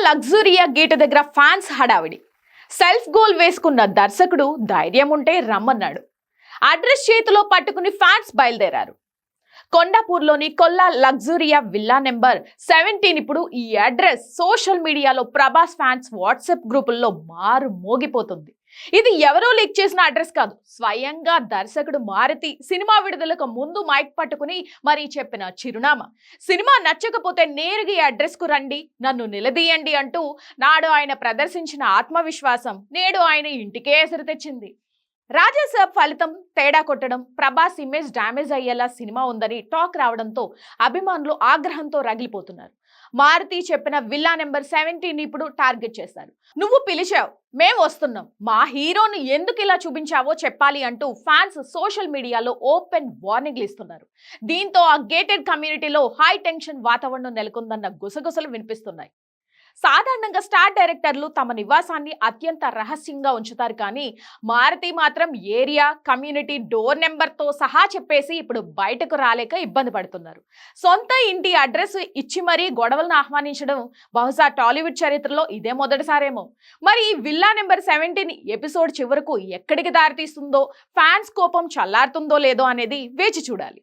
లగ్జూరియా gate దగ్గర fans హడావిడి. Self goal వేసుకున్న దర్శకుడు ధైర్యం ఉంటే రమ్మన్నాడు. అడ్రస్ చేతిలో పట్టుకుని ఫ్యాన్స్ బయలుదేరారు. కొండాపూర్లోని కొల్లా లగ్జూరియా విల్లా నెంబర్ 17 ఇప్పుడు ఈ అడ్రస్ సోషల్ మీడియాలో ప్రభాస్ ఫ్యాన్స్ వాట్సాప్ గ్రూపుల్లో మారు మోగిపోతుంది. ఇది ఎవరో లీక్ చేసిన అడ్రస్ కాదు, స్వయంగా దర్శకుడు మారుతి సినిమా విడుదలకు ముందు మైక్ పట్టుకుని మరీ చెప్పిన చిరునామా. సినిమా నచ్చకపోతే నేరుగా ఈ అడ్రస్ కు రండి, నన్ను నిలదీయండి అంటూ నాడు ఆయన ప్రదర్శించిన ఆత్మవిశ్వాసం నేడు ఆయన ఇంటికే ఎసరు తెచ్చింది. రాజాసాబ్ ఫలితం తేడా కొట్టడం, ప్రభాస్ ఇమేజ్ డ్యామేజ్ అయ్యేలా సినిమా ఉందని టాక్ రావడంతో అభిమానులు ఆగ్రహంతో రగిలిపోతున్నారు. మారుతి చెప్పిన విల్లా నెంబర్ 17 ఇప్పుడు టార్గెట్ చేశారు. నువ్వు పిలిచావు, మేం వస్తున్నాం, మా హీరోను ఎందుకు ఇలా చూపించావో చెప్పాలి అంటూ ఫ్యాన్స్ సోషల్ మీడియాలో ఓపెన్ వార్నింగ్లు ఇస్తున్నారు. దీంతో ఆ గేటెడ్ కమ్యూనిటీలో హై టెన్షన్ వాతావరణం నెలకొందన్న గుసగుసలు వినిపిస్తున్నాయి. సాధారణంగా స్టార్ డైరెక్టర్లు తమ నివాసాన్ని అత్యంత రహస్యంగా ఉంచుతారు, కానీ మారుతి మాత్రం ఏరియా, కమ్యూనిటీ, డోర్ నెంబర్తో సహా చెప్పేసి ఇప్పుడు బయటకు రాలేక ఇబ్బంది పడుతున్నారు. సొంత ఇంటి అడ్రస్ ఇచ్చి మరీ గొడవలను ఆహ్వానించడం బహుశా టాలీవుడ్ చరిత్రలో ఇదే మొదటిసారేమో. మరి ఈ విల్లా నెంబర్ 17 ఎపిసోడ్ చివరకు ఎక్కడికి దారితీస్తుందో, ఫ్యాన్స్ కోపం చల్లారుతుందో లేదో అనేది వేచి చూడాలి.